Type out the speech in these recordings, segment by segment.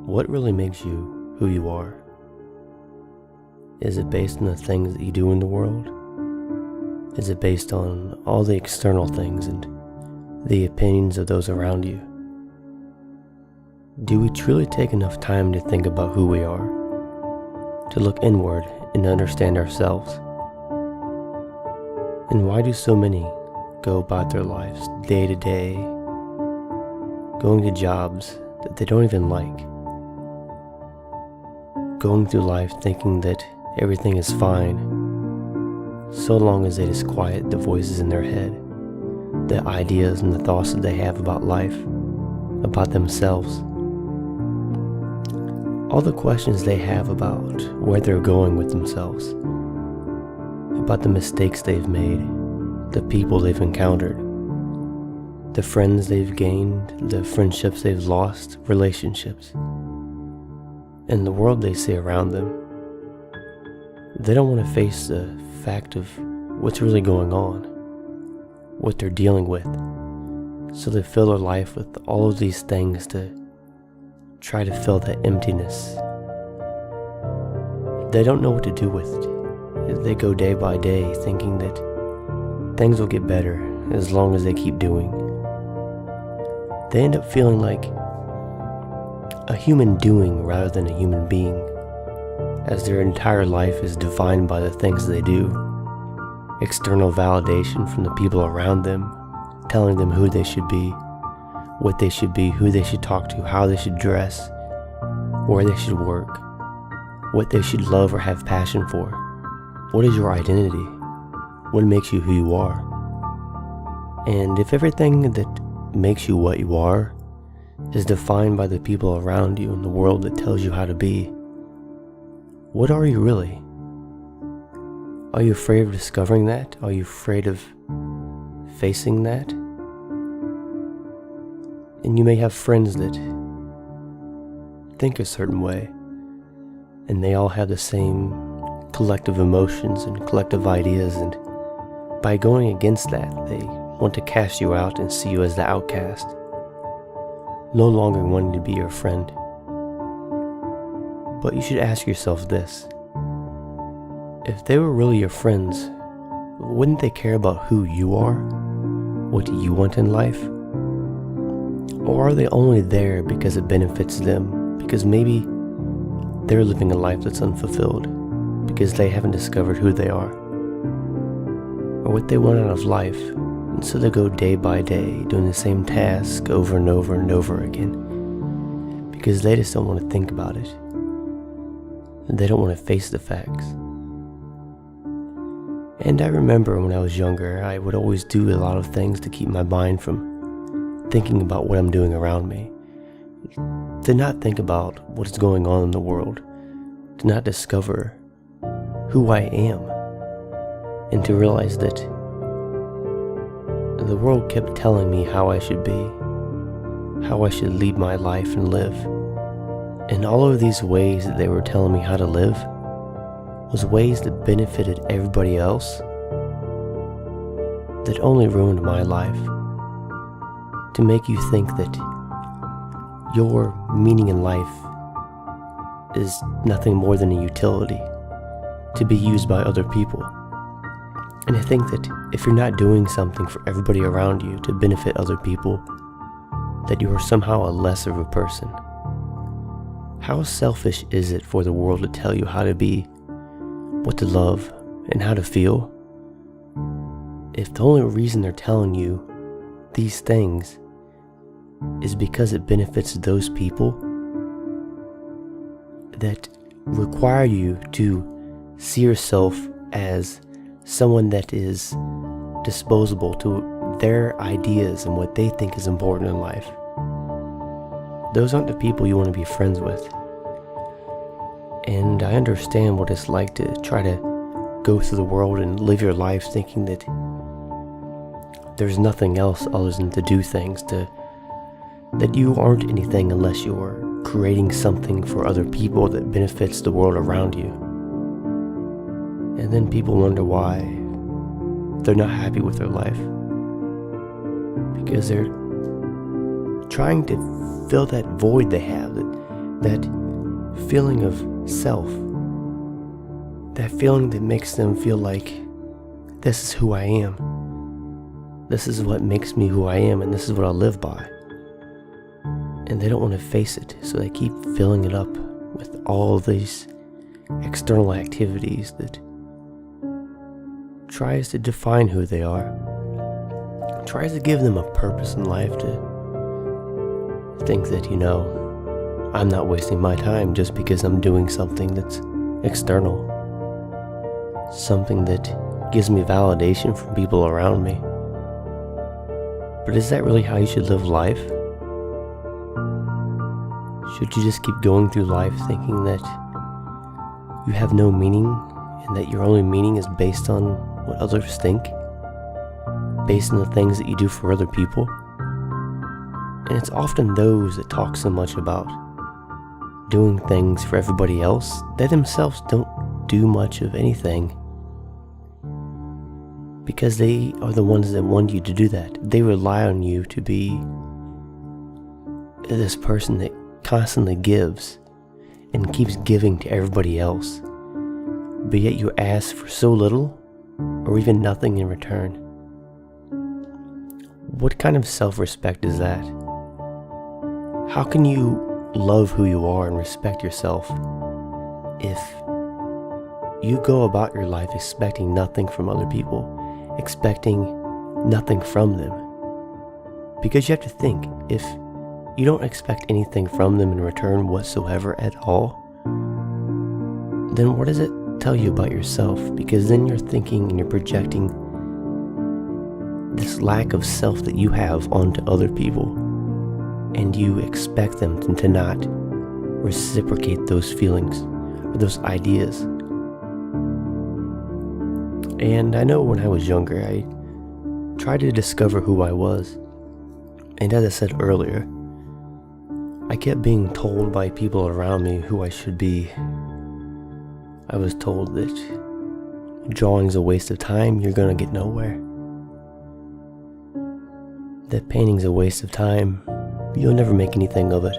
What really makes you who you are? Is it based on the things that you do in the world? Is it based on all the external things and the opinions of those around you? Do we truly take enough time to think about who we are? To look inward and understand ourselves? And why do so many go about their lives day to day, going to jobs that they don't even like, going through life thinking that everything is fine, so long as they just quiet the voices in their head, the ideas and the thoughts that they have about life, about themselves, all the questions they have about where they're going with themselves, about the mistakes they've made, the people they've encountered, the friends they've gained, the friendships they've lost, relationships, and the world they see around them. They don't want to face the fact of what's really going on, what they're dealing with, so they fill their life with all of these things to try to fill that emptiness. They don't know what to do with it. They go day by day thinking that things will get better as long as they keep doing. They end up feeling like a human doing rather than a human being, as their entire life is defined by the things they do. External validation from the people around them, telling them who they should be, what they should be, who they should talk to, how they should dress, where they should work, what they should love or have passion for. What is your identity? What makes you who you are? And if everything that makes you what you are is defined by the people around you and the world that tells you how to be, what are you really? Are you afraid of discovering that? Are you afraid of facing that? And you may have friends that think a certain way, and they all have the same collective emotions and collective ideas, and by going against that, they want to cast you out and see you as the outcast, no longer wanting to be your friend. But you should ask yourself this: if they were really your friends, wouldn't they care about who you are, what you want in life? Or are they only there because it benefits them, because maybe they're living a life that's unfulfilled, because they haven't discovered who they are, or what they want out of life, and so they go day by day doing the same task over and over and over again, because they just don't want to think about it. They don't want to face the facts. And I remember when I was younger, I would always do a lot of things to keep my mind from thinking about what I'm doing around me, to not think about what is going on in the world, to not discover who I am, and to realize that the world kept telling me how I should be, how I should lead my life and live. And all of these ways that they were telling me how to live was ways that benefited everybody else, that only ruined my life, to make you think that your meaning in life is nothing more than a utility to be used by other people. And I think that if you're not doing something for everybody around you to benefit other people, that you are somehow a lesser of a person. How selfish is it for the world to tell you how to be, what to love, and how to feel, if the only reason they're telling you these things is because it benefits those people that require you to see yourself as someone that is disposable to their ideas and what they think is important in life? Those aren't the people you want to be friends with. And I understand what it's like to try to go through the world and live your life thinking that there's nothing else other than to do things, that you aren't anything unless you're creating something for other people that benefits the world around you. And then people wonder why they're not happy with their life, because they're trying to fill that void they have, that that feeling of self, that feeling that makes them feel like this is who I am, this is what makes me who I am, and this is what I live by. And they don't want to face it, so they keep filling it up with all of these external activities that tries to define who they are, tries to give them a purpose in life, to think that, I'm not wasting my time just because I'm doing something that's external, something that gives me validation from people around me. But is that really how you should live life? Should you just keep going through life thinking that you have no meaning, and that your only meaning is based on what others think, based on the things that you do for other people? And it's often those that talk so much about doing things for everybody else, they themselves don't do much of anything, because they are the ones that want you to do that. They rely on you to be this person that constantly gives and keeps giving to everybody else, but yet you ask for so little or even nothing in return. What kind of self-respect is that? How can you love who you are and respect yourself if you go about your life expecting nothing from other people, expecting nothing from them? Because you have to think, if you don't expect anything from them in return whatsoever at all, then what does it tell you about yourself? Because then you're thinking and you're projecting this lack of self that you have onto other people, and you expect them to not reciprocate those feelings or those ideas. And I know when I was younger, I tried to discover who I was. And as I said earlier, I kept being told by people around me who I should be. I was told that drawing's a waste of time, you're gonna get nowhere. That painting's a waste of time, you'll never make anything of it.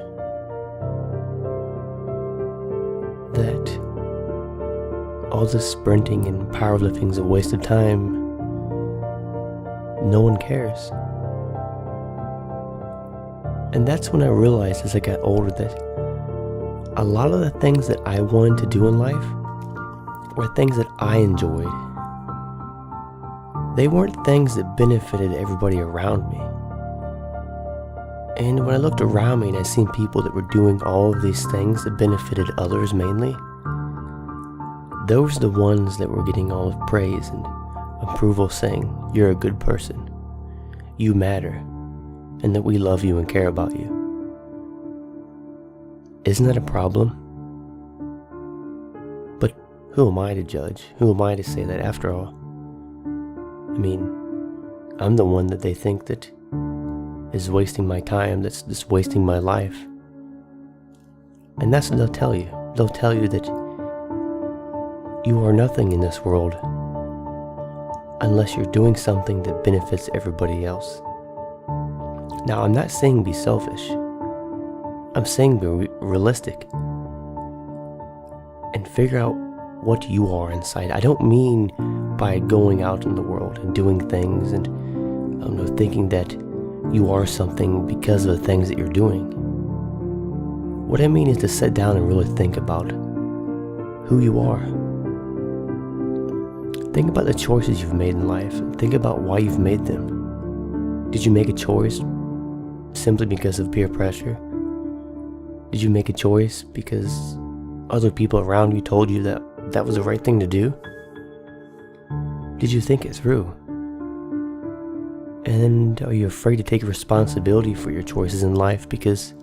That all this sprinting and powerlifting's a waste of time, no one cares. And that's when I realized as I got older that a lot of the things that I wanted to do in life were things that I enjoyed. They weren't things that benefited everybody around me. And when I looked around me and I seen people that were doing all of these things that benefited others mainly, those were the ones that were getting all of praise and approval, saying, you're a good person, you matter, and that we love you and care about you. Isn't that a problem? But who am I to judge? Who am I to say that after all? I mean, I'm the one that they think that is wasting my time, that's just wasting my life. And that's what they'll tell you. They'll tell you that you are nothing in this world unless you're doing something that benefits everybody else. Now, I'm not saying be selfish. I'm saying be realistic and figure out what you are inside. I don't mean by going out in the world and doing things and thinking that you are something because of the things that you're doing. What I mean is to sit down and really think about who you are. Think about the choices you've made in life. Think about why you've made them. Did you make a choice simply because of peer pressure? Did you make a choice because other people around you told you that that was the right thing to do? Did you think it through? And are you afraid to take responsibility for your choices in life? Because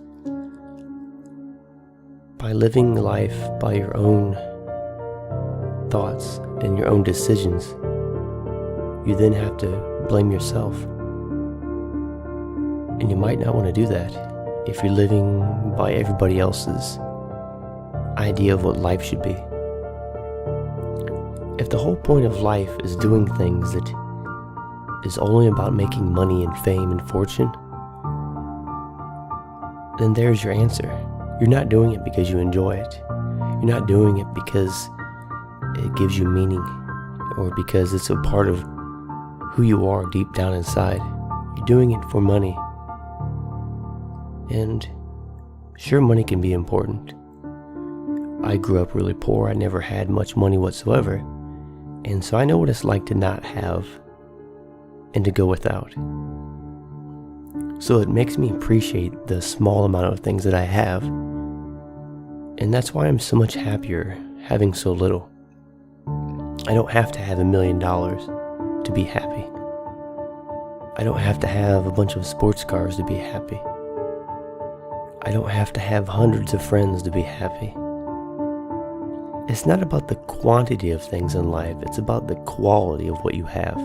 by living life by your own thoughts and your own decisions, you then have to blame yourself. And you might not want to do that if you're living by everybody else's idea of what life should be. If the whole point of life is doing things that is only about making money and fame and fortune, then there's your answer. you're not doing it because you enjoy it. You're not doing it because it gives you meaning or because it's a part of who you are deep down inside. You're doing it for money. And sure, money can be important. I grew up really poor. I never had much money whatsoever. And so I know what it's like to not have and to go without. So it makes me appreciate the small amount of things that I have. And that's why I'm so much happier having so little. I don't have to have $1 million to be happy. I don't have to have a bunch of sports cars to be happy. I don't have to have hundreds of friends to be happy. It's not about the quantity of things in life, it's about the quality of what you have.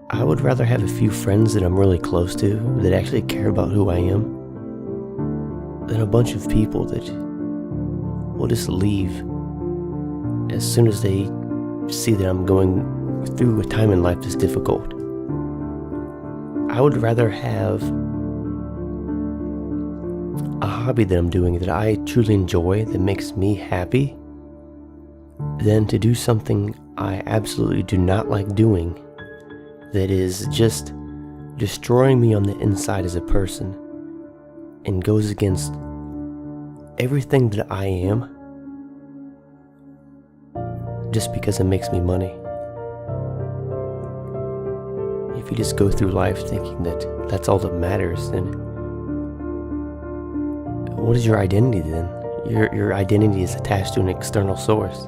I would rather have a few friends that I'm really close to, that actually care about who I am, than a bunch of people that will just leave as soon as they see that I'm going through a time in life that's difficult. I would rather have a hobby that I'm doing that I truly enjoy, that makes me happy, than to do something I absolutely do not like doing, that is just destroying me on the inside as a person and goes against everything that I am just because it makes me money. If you just go through life thinking that that's all that matters, then what is your identity then? Your identity is attached to an external source.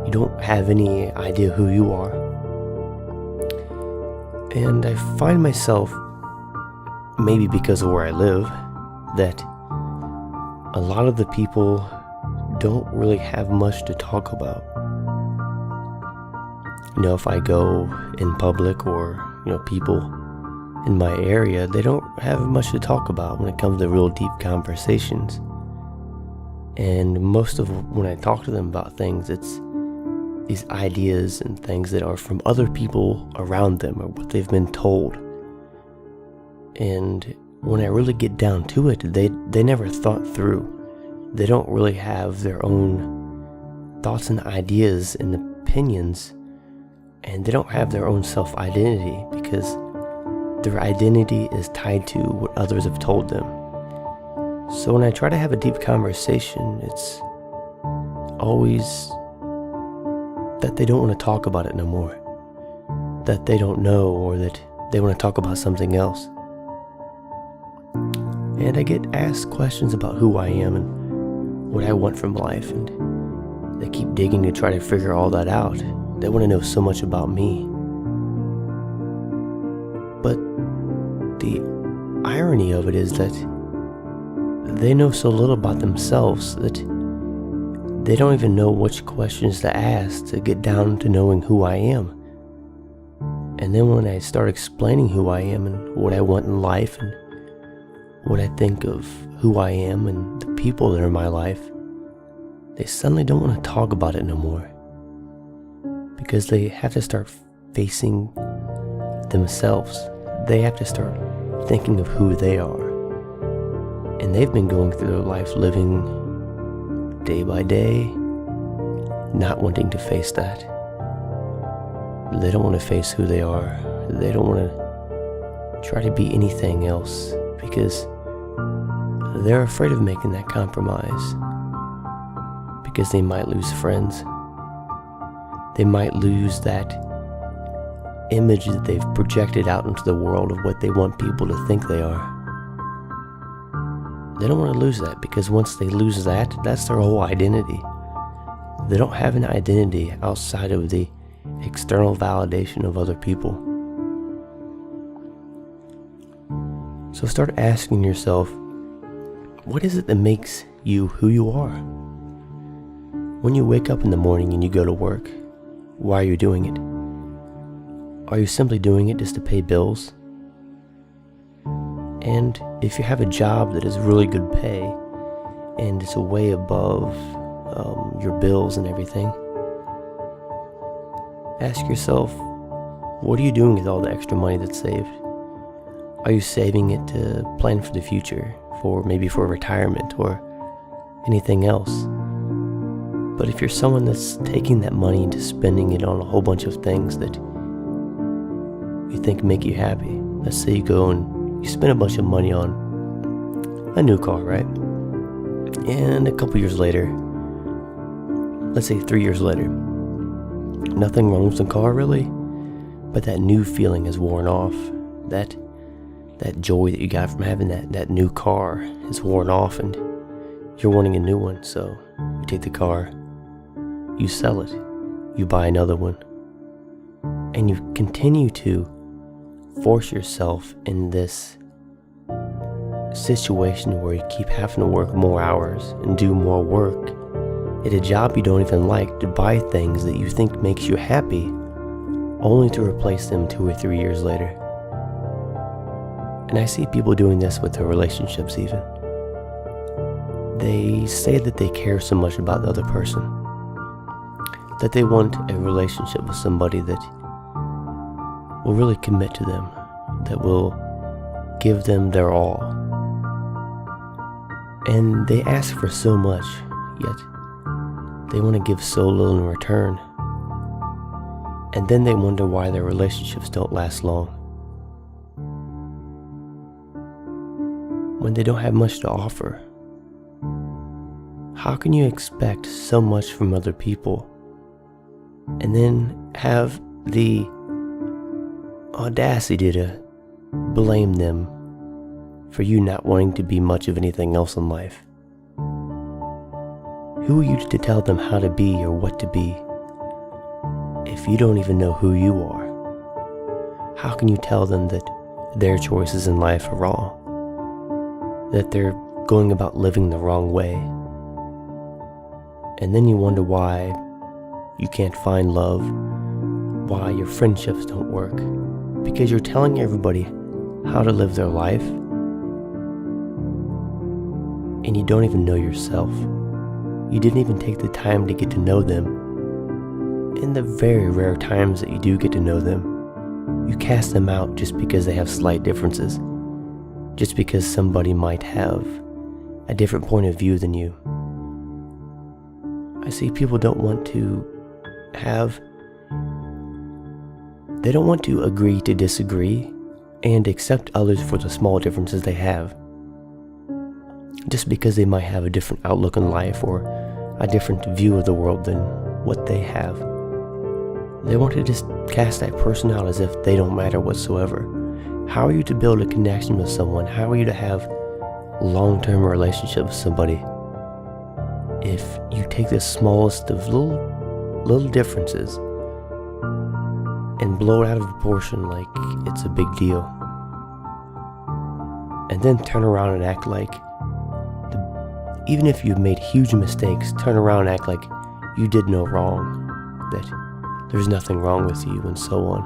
You don't have any idea who you are. And I find myself, maybe because of where I live, that a lot of the people don't really have much to talk about. You know, if I go in public or, people in my area, they don't have much to talk about when it comes to real deep conversations. And most of when I talk to them about things, it's these ideas and things that are from other people around them or what they've been told. And when I really get down to it, they never thought through. They don't really have their own thoughts and ideas and opinions, and they don't have their own self-identity because their identity is tied to what others have told them. So when I try to have a deep conversation, it's always that they don't want to talk about it no more, that they don't know, or that they want to talk about something else. And I get asked questions about who I am and what I want from life, and they keep digging to try to figure all that out. They want to know so much about me. But the irony of it is that they know so little about themselves that they don't even know which questions to ask to get down to knowing who I am. And then when I start explaining who I am and what I want in life and what I think of who I am and the people that are in my life, they suddenly don't want to talk about it no more. Because they have to start facing themselves. They have to start thinking of who they are. And they've been going through their life living day by day, not wanting to face that. They don't want to face who they are. They don't want to try to be anything else because they're afraid of making that compromise, because they might lose friends. They might lose that image that they've projected out into the world of what they want people to think they are. They don't want to lose that, because once they lose that, that's their whole identity. They don't have an identity outside of the external validation of other people. So start asking yourself, what is it that makes you who you are? When you wake up in the morning and you go to work, why are you doing it? Are you simply doing it just to pay bills? And if you have a job that is really good pay and it's way above your bills and everything, ask yourself, what are you doing with all the extra money that's saved? Are you saving it to plan for the future, for retirement or anything else. But if you're someone that's taking that money and just spending it on a whole bunch of things that you think make you happy, let's say you go and you spend a bunch of money on a new car, right? And a couple years later, let's say 3 years later, nothing wrong with the car really, but that new feeling is worn off. That joy that you got from having that new car is worn off, and you're wanting a new one. So you take the car, you sell it, you buy another one, and you continue to force yourself in this situation where you keep having to work more hours and do more work at a job you don't even like to buy things that you think makes you happy, only to replace them 2 or 3 years later. And I see people doing this with their relationships even. They say that they care so much about the other person, that they want a relationship with somebody that will really commit to them, that will give them their all. And they ask for so much, yet they want to give so little in return. And then they wonder why their relationships don't last long. When they don't have much to offer, how can you expect so much from other people and then have the audacity to blame them for you not wanting to be much of anything else in life? Who are you to tell them how to be or what to be if you don't even know who you are? How can you tell them that their choices in life are wrong, that they're going about living the wrong way? And then you wonder why you can't find love, why your friendships don't work, because you're telling everybody how to live their life, and you don't even know yourself. You didn't even take the time to get to know them. In the very rare times that you do get to know them, you cast them out just because they have slight differences, just because somebody might have a different point of view than you. I see people don't want to agree to disagree and accept others for the small differences they have, just because they might have a different outlook on life or a different view of the world than what they have. They want to just cast that person out as if they don't matter whatsoever. How are you to build a connection with someone? How are you to have long-term relationship with somebody if you take the smallest of little differences and blow it out of proportion like it's a big deal, and then turn around and act like, even if you've made huge mistakes, turn around and act like you did no wrong, that there's nothing wrong with you, and so on.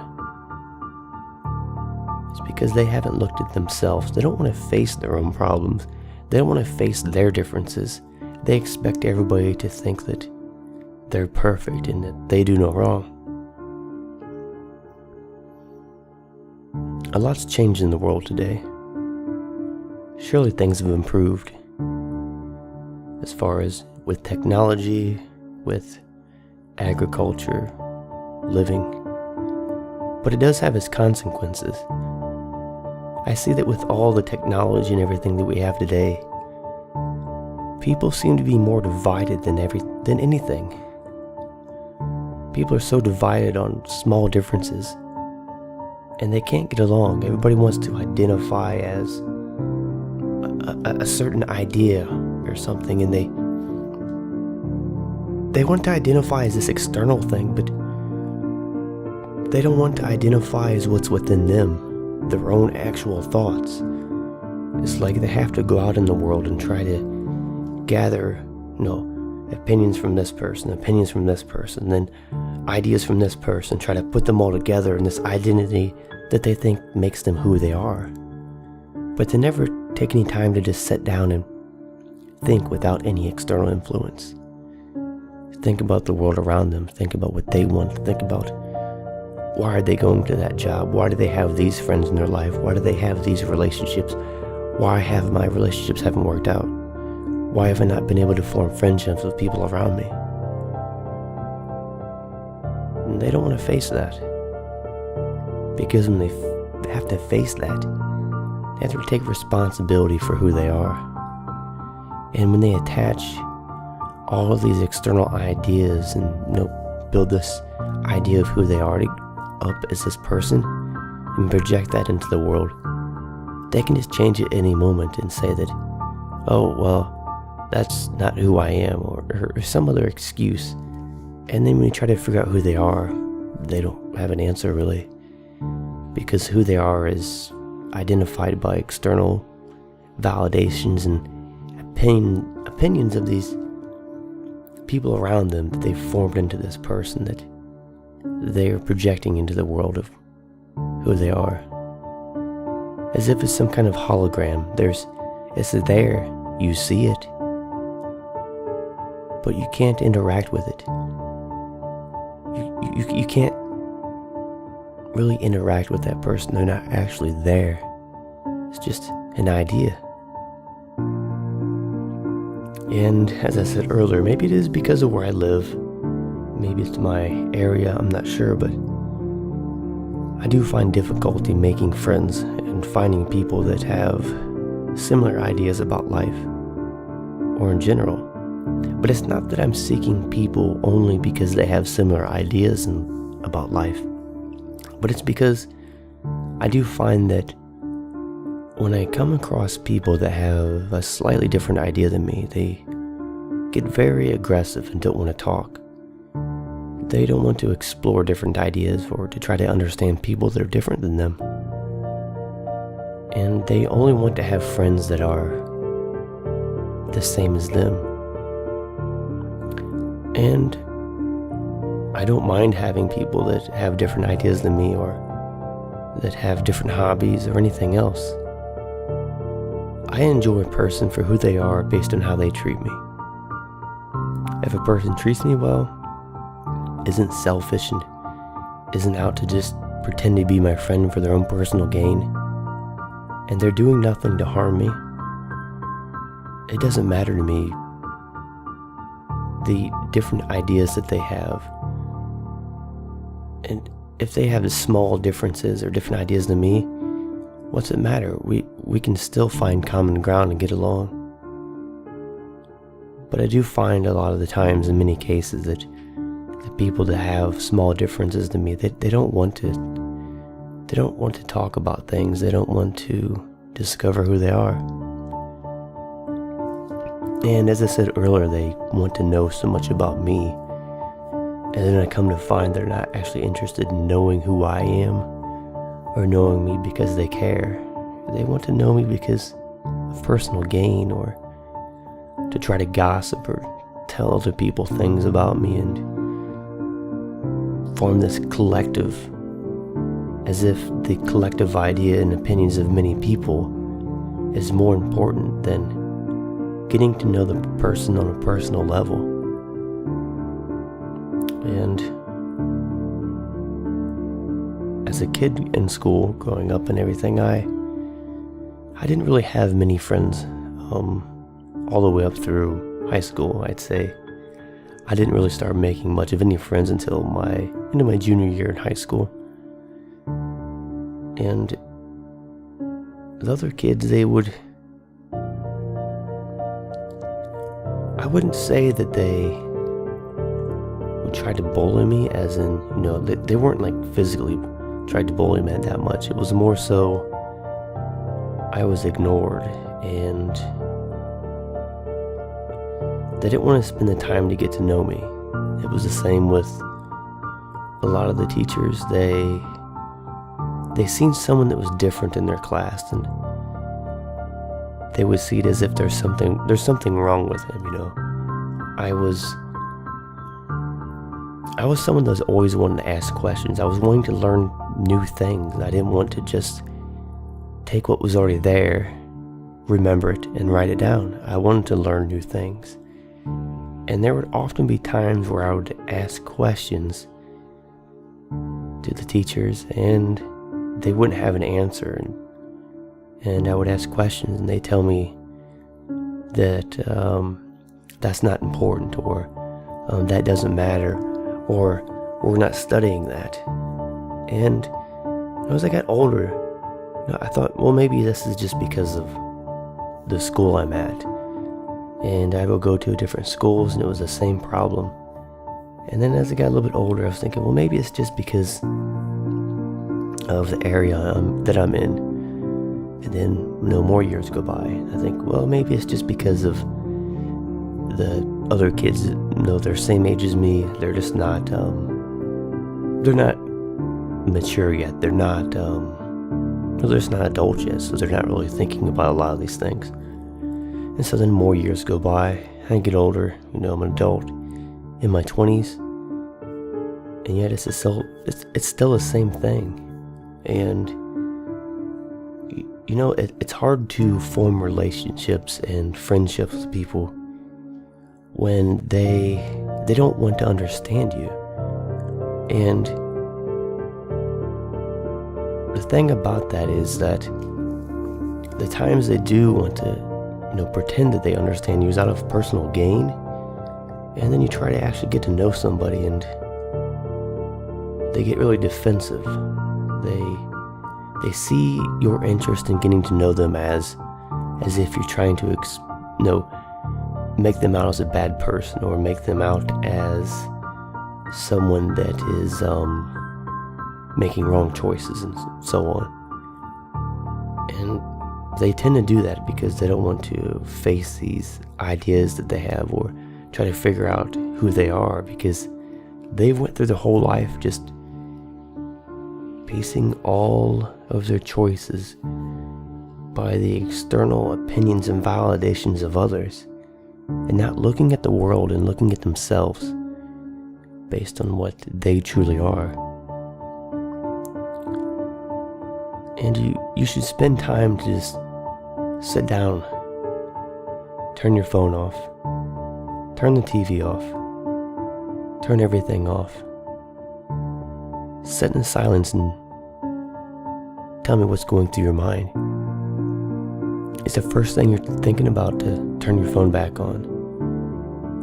It's because they haven't looked at themselves. They don't want to face their own problems. They don't want to face their differences. They expect everybody to think that they're perfect and that they do no wrong. A lot's changed in the world today. Surely things have improved as far as with technology, with agriculture, living, but it does have its consequences. I see that with all the technology and everything that we have today, people seem to be more divided than anything. People are so divided on small differences, and they can't get along. Everybody wants to identify as a certain idea or something, and they want to identify as this external thing, but they don't want to identify as what's within them, their own actual thoughts. It's like they have to go out in the world and try to gather, opinions from this person, then ideas from this person, try to put them all together in this identity that they think makes them who they are. But they never take any time to just sit down and think without any external influence. Think about the world around them. Think about what they want. Think about, why are they going to that job? Why do they have these friends in their life? Why do they have these relationships? Why have my relationships haven't worked out? Why have I not been able to form friendships with people around me? And they don't want to face that. Because when they have to face that, they have to take responsibility for who they are. And when they attach all of these external ideas and build this idea of who they are up as this person and project that into the world, they can just change it any moment and say that, oh, well, that's not who I am, or some other excuse. And then when you try to figure out who they are, they don't have an answer really, because who they are is identified by external validations and opinions of these people around them that they've formed into this person that they are projecting into the world of who they are. As if it's some kind of hologram. It's there, you see it, but you can't interact with it. You can't really interact with that person. They're not actually there. It's just an idea. And as I said earlier, maybe it is because of where I live. Maybe it's my area, I'm not sure, but I do find difficulty making friends and finding people that have similar ideas about life, or in general. But it's not that I'm seeking people only because they have similar ideas about life, but it's because I do find that when I come across people that have a slightly different idea than me, they get very aggressive and don't want to talk. They don't want to explore different ideas or to try to understand people that are different than them. And they only want to have friends that are the same as them. And I don't mind having people that have different ideas than me or that have different hobbies or anything else. I enjoy a person for who they are based on how they treat me. If a person treats me well, isn't selfish and isn't out to just pretend to be my friend for their own personal gain, and they're doing nothing to harm me, it doesn't matter to me the different ideas that they have. And if they have small differences or different ideas than me, what's it matter? We can still find common ground and get along. But I do find a lot of the times, in many cases, that the people that have small differences than me, they don't want to talk about things. They don't want to discover who they are. And as I said earlier, they want to know so much about me, and then I come to find they're not actually interested in knowing who I am or knowing me because they care. They want to know me because of personal gain, or to try to gossip or tell other people things about me and form this collective, as if the collective idea and opinions of many people is more important than getting to know the person on a personal level. And as a kid in school, growing up and everything, I didn't really have many friends all the way up through high school, I'd say. I didn't really start making much of any friends until into my junior year in high school. And the other kids, I wouldn't say that they would try to bully me, as in, they weren't like physically tried to bully me that much. It was more so I was ignored, and they didn't want to spend the time to get to know me. It was the same with a lot of the teachers. They seen someone that was different in their class, and they would see it as if there's something wrong with him. I was someone that was always wanting to ask questions. I was wanting to learn new things. I didn't want to just take what was already there, remember it, and write it down. I wanted to learn new things. And there would often be times where I would ask questions to the teachers, and they wouldn't have an answer. and I would ask questions, and they tell me that that's not important, or that doesn't matter, or we're not studying that. And as I got older, I thought, well, maybe this is just because of the school I'm at. And I would go to different schools, and it was the same problem. And then as I got a little bit older, I was thinking, well, maybe it's just because of the area that I'm in. And then, more years go by. I think, well, maybe it's just because of the other kids that, they're same age as me. They're just not, they're not mature yet. They're not, they're just not adults yet. So they're not really thinking about a lot of these things. And so then more years go by. I get older. I'm an adult in my 20s. And yet it's still the same thing. And it's hard to form relationships and friendships with people when they don't want to understand you. And the thing about that is that the times they do want to, pretend that they understand you is out of personal gain, and then you try to actually get to know somebody, and they get really defensive. They see your interest in getting to know them as if you're trying to make them out as a bad person, or make them out as someone that is making wrong choices and so on. And they tend to do that because they don't want to face these ideas that they have, or try to figure out who they are, because they've went through their whole life just basing all of their choices by the external opinions and validations of others, and not looking at the world and looking at themselves based on what they truly are. And you should spend time to just sit down, turn your phone off, turn the TV off, turn everything off, sit in silence and tell me what's going through your mind. It's the first thing you're thinking about to turn your phone back on.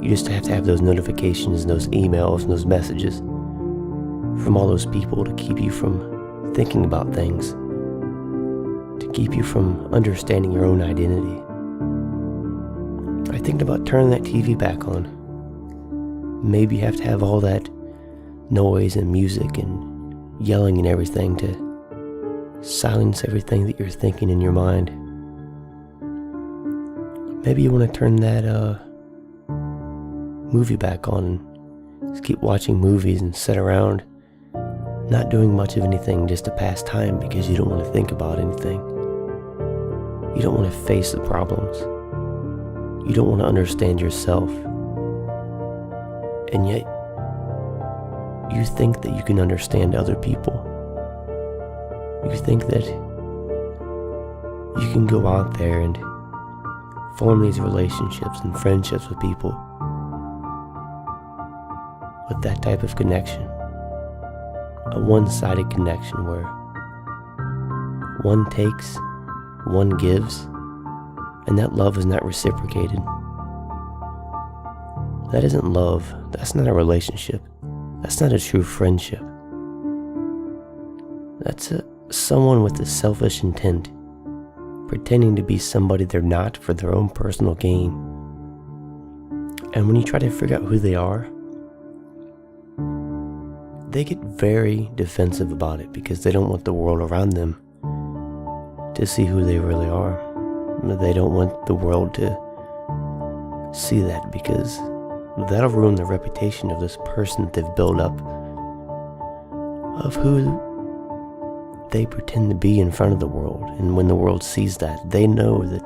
You just have to have those notifications, those emails, and those messages from all those people to keep you from thinking about things, to keep you from understanding your own identity. I think about turning that TV back on. Maybe you have to have all that noise and music and yelling and everything to silence everything that you're thinking in your mind. Maybe you want to turn that movie back on and just keep watching movies and sit around not doing much of anything just to pass time, because you don't want to think about anything. You don't want to face the problems. You don't want to understand yourself. And yet you think that you can understand other people. You think that you can go out there and form these relationships and friendships with people with that type of connection. A one-sided connection where one takes, one gives, and that love is not reciprocated. That isn't love. That's not a relationship. That's not a true friendship. That's someone with a selfish intent, pretending to be somebody they're not for their own personal gain. And when you try to figure out who they are, they get very defensive about it, because they don't want the world around them to see who they really are. They don't want the world to see that, because that'll ruin the reputation of this person that they've built up, of who they pretend to be in front of the world. And when the world sees that, they know that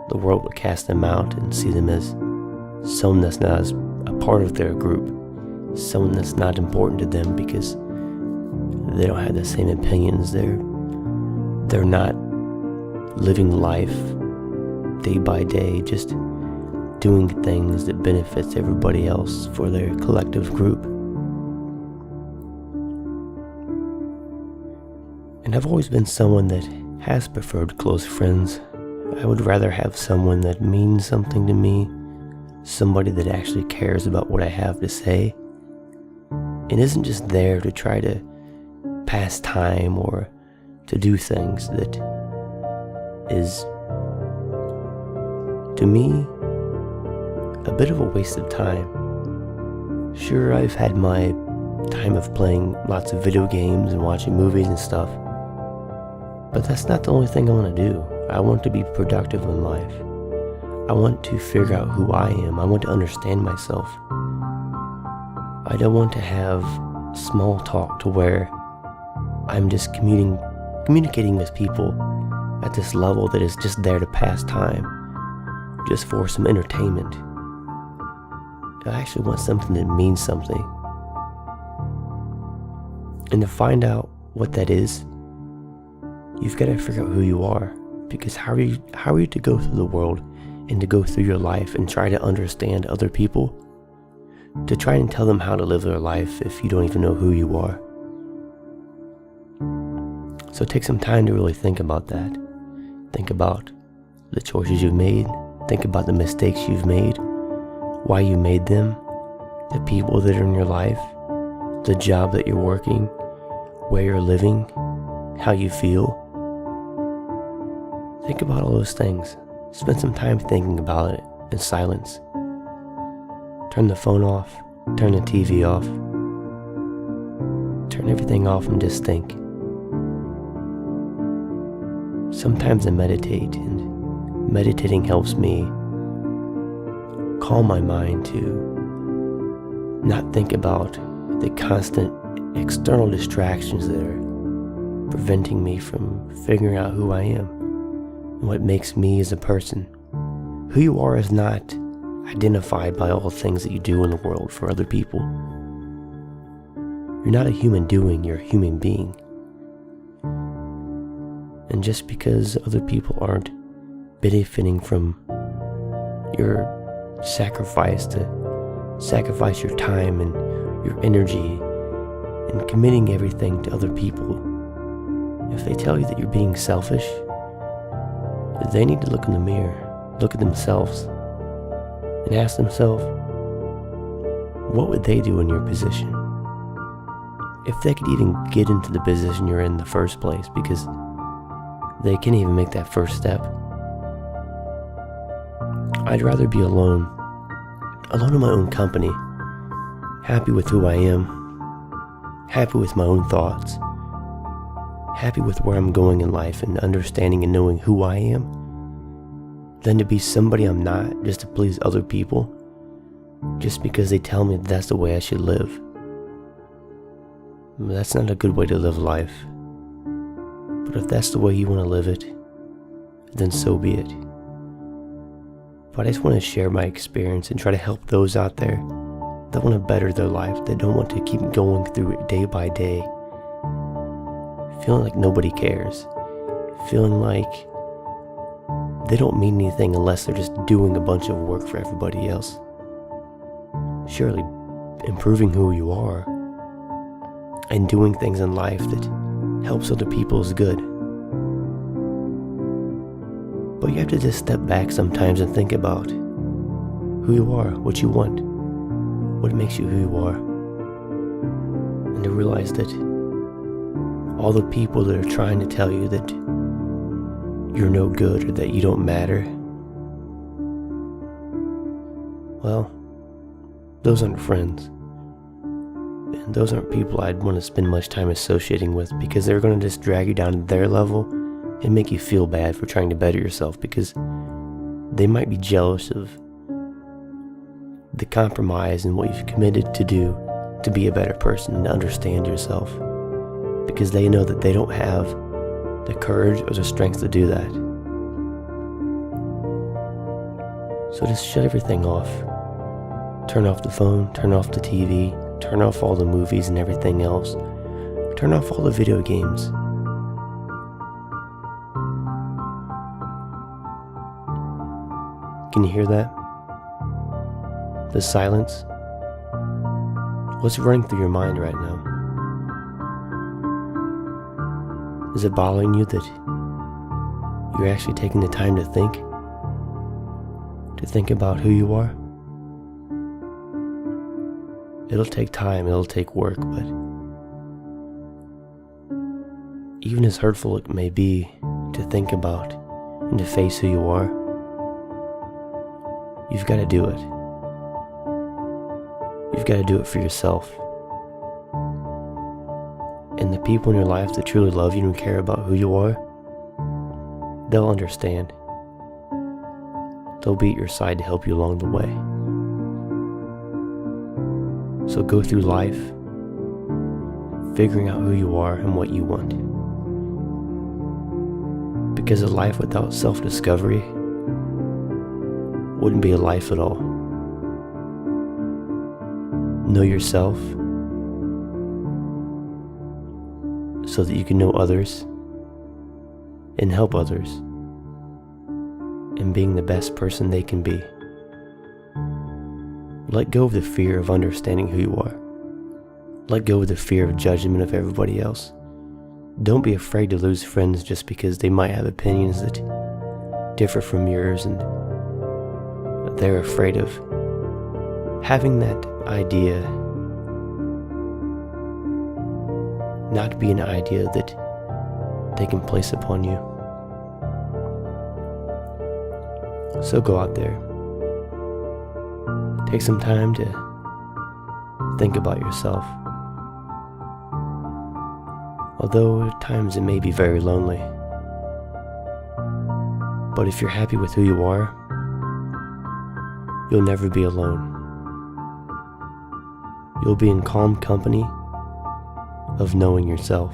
the world will cast them out and see them as someone that's not as a part of their group, someone that's not important to them, because they don't have the same opinions. They're not living life day by day, just doing things that benefits everybody else for their collective group. And I've always been someone that has preferred close friends. I would rather have someone that means something to me, somebody that actually cares about what I have to say, and isn't just there to try to pass time or to do things that is, to me, a bit of a waste of time. Sure, I've had my time of playing lots of video games and watching movies and stuff, but that's not the only thing I want to do. I want to be productive in life. I want to figure out who I am. I want to understand myself. I don't want to have small talk to where I'm just communicating with people at this level that is just there to pass time, just for some entertainment. I actually want something that means something. And to find out what that is, you've got to figure out who you are. Because how are you to go through the world and to go through your life and try to understand other people, to try and tell them how to live their life if you don't even know who you are? So take some time to really think about that. Think about the choices you've made. Think about the mistakes you've made, why you made them, the people that are in your life, the job that you're working, where you're living, how you feel. Think about all those things. Spend some time thinking about it in silence. Turn the phone off, turn the TV off, turn everything off and just think. Sometimes I meditate, and meditating helps me calm my mind to not think about the constant external distractions that are preventing me from figuring out who I am and what makes me as a person. Who you are is not identified by all the things that you do in the world for other people. You're not a human doing, you're a human being. And just because other people aren't benefiting from your sacrifice to sacrifice your time and your energy and committing everything to other people, if they tell you that you're being selfish, they need to look in the mirror, look at themselves, and ask themselves, what would they do in your position? If they could even get into the position you're in the first place, because they can't even make that first step. I'd rather be alone in my own company, happy with who I am, happy with my own thoughts, happy with where I'm going in life and understanding and knowing who I am, than to be somebody I'm not just to please other people, just because they tell me that's the way I should live. That's not a good way to live life. But if that's the way you want to live it, then so be it. But I just want to share my experience and try to help those out there that want to better their life, that don't want to keep going through it day by day, feeling like nobody cares, feeling like they don't mean anything unless they're just doing a bunch of work for everybody else. Surely, improving who you are and doing things in life that helps other people is good. But you have to just step back sometimes and think about who you are, what you want, what makes you who you are, and to realize that all the people that are trying to tell you that you're no good or that you don't matter, well, those aren't friends. And those aren't people I'd want to spend much time associating with, because they're going to just drag you down to their level and make you feel bad for trying to better yourself, because they might be jealous of the compromise and what you've committed to do to be a better person and to understand yourself, because they know that they don't have the courage or the strength to do that. So just shut everything off. Turn off the phone, turn off the TV, turn off all the movies and everything else. Turn off all the video games. Can you hear that? The silence? What's running through your mind right now? Is it bothering you that you're actually taking the time to think about who you are. It'll take time, it'll take work, but even as hurtful it may be to think about and to face who you are, you've got to do it. You've got to do it for yourself. And the people in your life that truly love you and care about who you are, they'll understand. They'll be at your side to help you along the way. So go through life figuring out who you are and what you want. Because a life without self-discovery wouldn't be a life at all. Know yourself so that you can know others and help others in being the best person they can be. Let go of the fear of understanding who you are. Let go of the fear of judgment of everybody else. Don't be afraid to lose friends just because they might have opinions that differ from yours and they're afraid of having that idea not be an idea that they can place upon you. So go out there. Take some time to think about yourself. Although at times it may be very lonely. But if you're happy with who you are, you'll never be alone. You'll be in calm company of knowing yourself.